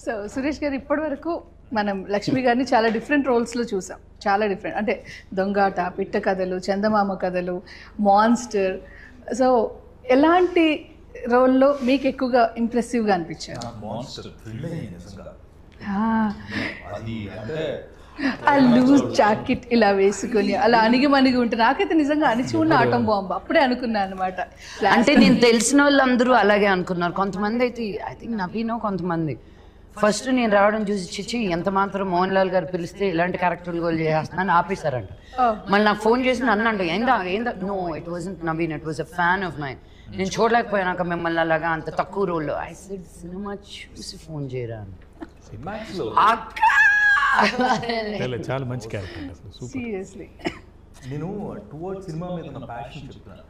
So Suresh గారు, ఇప్పటి వరకు మనం లక్ష్మి గారిని చాలా డిఫరెంట్ రోల్స్లో చూసాం. చాలా డిఫరెంట్, అంటే దొంగాట, పిట్ట కథలు, చందమామ కథలు, మాన్స్టర్. సో ఎలాంటి రోల్లో మీకు ఎక్కువగా ఇంప్రెసివ్గా అనిపించారు? ఆ లూజ్ జాకెట్ ఇలా వేసుకొని అలా అణిగి మణిగి ఉంటే నాకైతే నిజంగా అణిచి ఉన్న ఆటం బాంబు అప్పుడే అనుకున్నాను అనమాట. అంటే నేను తెలిసిన వాళ్ళందరూ అలాగే అనుకున్నారు. కొంతమంది అయితే ఐ థింక్ నవీనో కొంతమంది ఫస్ట్ నేను రావడం చూసి చిచ్చి ఎంత మాత్రం మోహన్ లాల్ గారు పిలిస్తే ఇలాంటి క్యారెక్టర్లు గోల్ చేస్తున్నాను ఆపేశారంట. మళ్ళీ నాకు ఫోన్ చేసి నన్ను అంట ఏందా no it wasn't Naveen, it was a fan of mine. నేను చూడలేకపోయాక మిమ్మల్ని అలాగా అంత తక్కువ రోల్లో. ఐ సెడ్ సినిమా చూసి ఫోన్ చేయరా చాలా మంచి క్యారెక్టర్. సీరియస్లీ నేను టువర్డ్ సినిమా మీద ఉన్న ప్యాషన్ చెప్తున్నాను.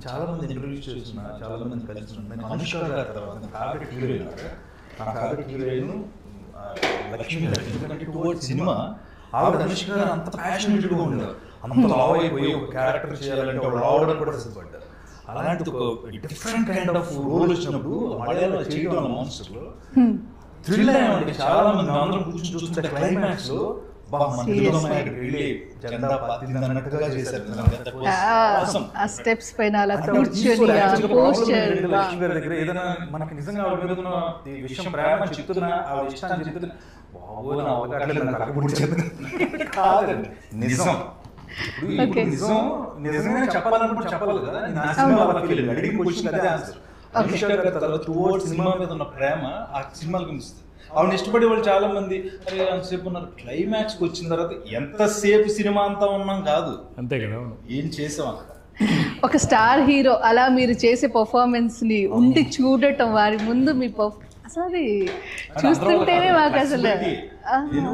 చాలా మంది ఇంటర్వ్యూస్ చేస్తున్నా, చాలా మంది కలిసి అనుష్క గారి తర్వాత నా ఫేవరెట్ హీరోయిన్, నా ఫేవరెట్ హీరోయిన్ లక్ష్మి గారు. ఎందుకంటే టువర్డ్ సినిమా ఆవిడ అనుష్క గారు అంత ప్యాషనేట్గా ఉండేవారు. అంత లావ్ అయిపోయి ఒక క్యారెక్టర్ చేయాలంటే ఆవిడ రావడం కూడా సిద్ధపడ్డారు. అలాంటి ఒక డిఫరెంట్ కైండ్ ఆఫ్ రోల్ వచ్చినప్పుడు మలయాళంలో చేయడం మాన్స్టర్లో థ్రిల్ అయ్యామండి. చాలా మంది అందరం కూర్చొని చూస్తుంటే క్లైమాక్స్ లో స్టెప్స్ పైన అలా కూర్చొని లక్ష్మి గారి దగ్గర ఏదైనా మనకి నిజంగా ఆవిడ మీద ఉన్న ఈ విషయం ప్రేమ చెప్తున్నా, ఆవిడ ఇష్టాన్ని చెప్తున్నా, బాబోయ్ నా కాదండి నిజం. ఇప్పుడు నిజం నిజంగా చెప్పాలనుకుంటే చెప్పాలి కదా. నా సినిమా వాళ్ళకి అడిగిన క్వశ్చన్ అదే ఆన్సర్. అనుష్క గారి తర్వాత టువర్డ్ సినిమా మీద ఉన్న ప్రేమ ఆ సినిమాలకు కనిపిస్తుంది. ఆవిడ ఇష్టపడే వాళ్ళు చాలా మంది అరే అంతసేపు ఉన్నారు, క్లైమాక్స్కి వచ్చిన తర్వాత ఎంతసేపు సినిమా అంతా ఉన్నాం కాదు, అంతే కదా, ఏం చేసాం అక్కడ. ఒక స్టార్ హీరో అలా మీరు చేసే పర్ఫార్మెన్స్ ని ఉండి చూడటం, వారి ముందు మీ అసలు అది చూస్తుంటేనే మాకు అసలు. నేను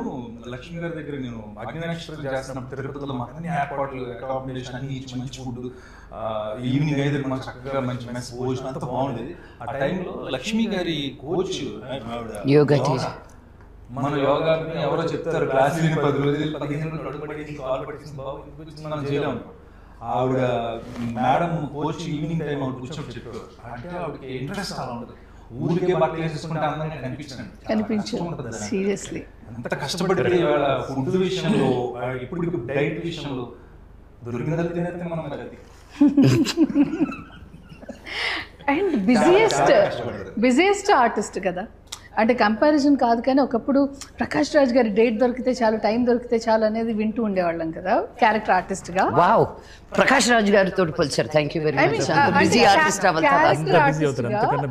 లక్ష్మి గారి దగ్గర నేను అగ్నినక్షత్రం చేస్తున్న తిరుపతిలో మాకు అన్ని ఏర్పాట్లు, అకామిడేషన్ అన్ని ఇచ్చి మంచి ఫుడ్, ఈవినింగ్ అయితే మాకు చక్కగా మంచి మెస్ భోజనం అంతా బాగుండేది. ఆ టైంలో లక్ష్మి గారి కోచ్ మన యోగా ఎవరో చెప్తారు క్లాస్ 10 రోజులు 15 రోజులు అడుగుపడి కాల్ పట్టింది బాబు మనం చేయలేము. ఆవిడ మేడం కోచ్ ఈవినింగ్ టైం ఆవిడ కూర్చొని చెప్పారు. అంటే ఆవిడకి ఇంట్రెస్ట్ చాలా ఉంటుంది. ఊరికే బట్టలు వేసుకుంటే అందరికీ కనిపించాను. సీరియస్లీ అంత కష్టపడి వాళ్ళ ఫుడ్ విషయంలో, ఇప్పుడు డైట్ విషయంలో దొరికిందా తినేస్తే మనం అది. అండ్ బిజియెస్ట్ ఆర్టిస్ట్ కదా, అంటే కంపారిజన్ కాదు కానీ ఒకప్పుడు ప్రకాష్ రాజ్ గారి డేట్ దొరికితే చాలు, టైం దొరికితే చాలు అనేది వింటూ ఉండేవాళ్ళం కదా క్యారెక్టర్ ఆర్టిస్ట్ గా. వావ్, ప్రకాష్ రాజ్ గారితో పోల్చారు. Thank you very much. Busy artist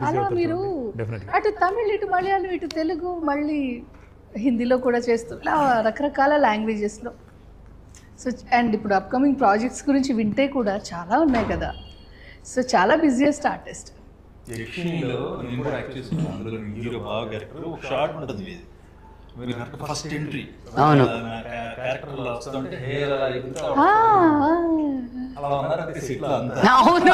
అలా మీరు అటు తమిళ్, ఇటు మలయాళం, ఇటు తెలుగు, మళ్ళీ హిందీలో కూడా చేస్తూ ఇలా రకరకాల లాంగ్వేజెస్లో. సో అండ్ ఇప్పుడు అప్కమింగ్ ప్రాజెక్ట్స్ గురించి వింటే కూడా చాలా ఉన్నాయి కదా. సో చాలా బిజియెస్ట్ ఆర్టిస్ట్. యక్షిణిలో నేను కూడా యాక్ట్ చేస్తున్నాను. అందులో హీరో బాగా క్యారెక్టర్ ఒక షార్ట్ ఉంటుంది ఇది. మీరు ఫస్ట్ ఎంట్రీ అవును క్యారెక్టర్ వస్తుంటే హెయిర్ అలా ఎగురుతా అలా ఉన్నారంటే సెట్ లో అంతా. అవును,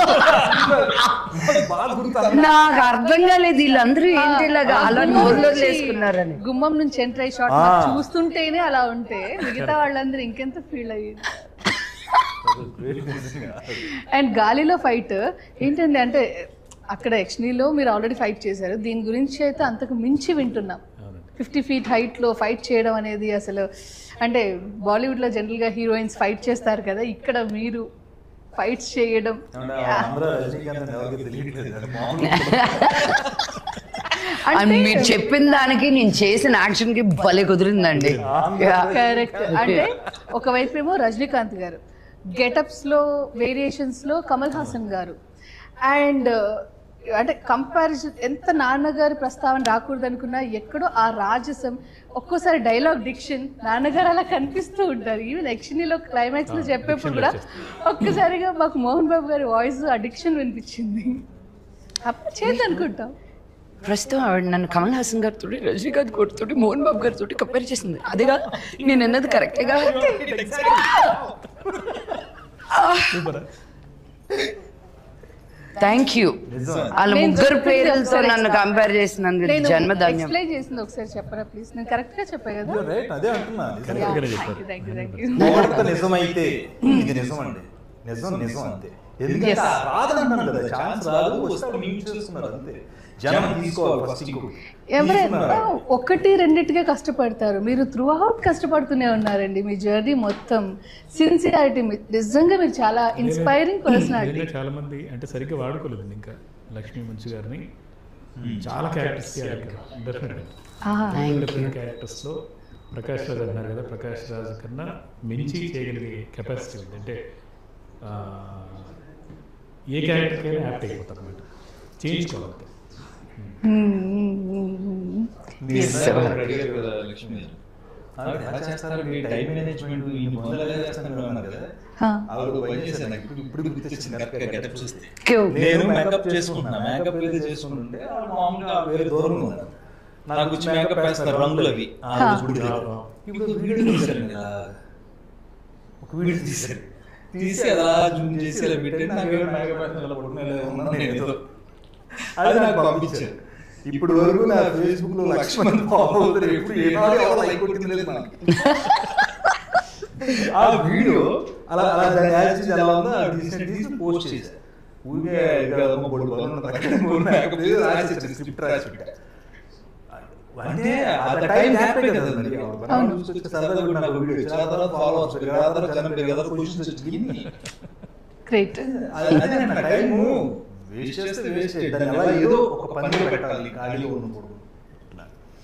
నాకు అర్థం కాలేదు వీళ్ళందరూ ఏంటి ఇలాగా అలా నోర్లో వేసుకున్నారని. గుమ్మం నుంచి ఎంటర్ అయ్యి షార్ట్ చూస్తుంటేనే అలా ఉంటే మిగతా వాళ్ళందరూ ఇంకెంత ఫీల్ అయ్యింది. అండ్ గాలిలో ఫైట్ ఏంటండి, అంటే అక్కడ యక్షిణిలో మీరు ఆల్రెడీ ఫైట్ చేశారు, దీని గురించి అయితే అంతకు మించి వింటున్నాం. 50 feet హైట్లో ఫైట్ చేయడం అనేది అసలు, అంటే బాలీవుడ్లో జనరల్గా హీరోయిన్స్ ఫైట్ చేస్తారు కదా, ఇక్కడ మీరు ఫైట్స్ చేయడం. మీరు చెప్పిన దానికి నేను చేసిన యాక్షన్ కి భలే కుదిరిందండి. కరెక్ట్. అంటే ఒకవైపు ఏమో రజనీకాంత్ గారు, గెటప్స్ లో వేరియేషన్స్ లో కమల్ హాసన్ గారు, అండ్ అంటే కంపారిజన్ ఎంత నాన్నగారి ప్రస్తావన రాకూడదు అనుకున్నా ఎక్కడో ఆ రాజసం, ఒక్కోసారి డైలాగ్ డిక్షన్ నాన్నగారు అలా కనిపిస్తూ ఉంటారు. ఈవెన్ యక్షిణిలో క్లైమాక్స్ లో చెప్పేప్పుడు కూడా ఒక్కసారిగా మాకు మోహన్ బాబు గారి వాయిస్ ఆ డిక్షన్ వినిపించింది. అప్పుడు చేద్దనుకుంటాం. ప్రస్తుతం ఆవిడ నన్ను కమల్ హాసన్ గారితో, రజనీకాంత్ గారితో, మోహన్ బాబు గారితో కంపేర్ చేసింది. అదేగా నేను అన్నది కరెక్టేగా. Thank you. వాళ్ళ ముగ్గురు పేర్లతో నన్ను కంపేర్ చేసినందుకు జన్మధన్యం. ఎక్స్ప్లెయిన్ చేసింది ఒకసారి చెప్పరా ప్లీజ్? నేను కరెక్ట్ గా చెప్పా కదా? అదే అంటున్నా. నిజమైతే ఇది నిజం అండి, నిజం నిజం అంతే. ఎందుకంటే రాదంటున్నాను కదా, ఛాన్స్ రాదు, వస్తే మీట్ చేస్తున్నారు అంతే. జనం తీసుకోవాలి ఫస్ట్. ఇంకొకటి ఎవరైనా ఒకటి రెండిటిగా కష్టపడతారు, మీరు త్రూ అవుట్ కష్టపడుతూనే ఉన్నారండి. మీ జర్నీ మొత్తం సిన్సియారిటీ, నిజంగా మీరు చాలా ఇన్స్పైరింగ్ పర్సనాలిటీ. చాలా మంది అంటే సరిగ్గా వాడుకోలేదు ఇంకా లక్ష్మీ మంచు గారిని. చాలా క్యారెక్టర్స్ డెఫినెట్గా క్యారెక్టర్స్లో ప్రకాష్ రాజ్ అన్నారు కదా, ప్రకాష్ రాజ్ కన్నా మించి చేయగలిగే కెపాసిటీ ఉంది. అంటే ఏ క్యారెక్టర్కైనా యాప్ట్ అయిపోతారు అన్నమాట, చేయించుకోవాలి. టైం మేనేజ్మెంట్ నేను మేకప్ చేసుకుంటున్నా, మేకప్ ఏదో చేసుకుంటుంటే మామూలుగా వేరే దూరంలో ఉన్నారు, నాకు వచ్చి మేకప్ వేస్తారు రంగులు అవి. ఇప్పుడు వీడియో తీశారు కదా, ఒక వీడియో తీశారు, తీసి అలా జూమ్ చేసి ఇలా పెట్టండి, నాకు మేకప్ వేస్తున్నా అది నాకు పంపించారు. ఇప్పుడు వరకు నా ఫేస్బుక్ లో 1,00,000 మంది ఫాలో అవుతారు, ఎప్పుడు ఏనాడు ఎవరు లైక్ కొట్టింది లేదు మనకి. ఆ వీడియో అలా అలా దాని యాక్షన్ ఎలా ఉందో అది తీసి పోస్ట్ చేశారు. ఊరికే స్క్రిప్ట్ రాసి పెట్టా. అంటే అంత టైం హ్యాపీ కదండి, సరదాగా కూడా నాకు వీడియో చాలా తర్వాత ఫాలో అవుతుంది కదా, జనం కదా క్వశ్చన్స్ వచ్చింది. గ్రేట్. అదే టైము వేస్ట్ చేస్తే వేస్ట్, దాన్ని ఎలా ఏదో ఒక పనిలో పెట్టాలి ఖాళీగా ఉన్నప్పుడు.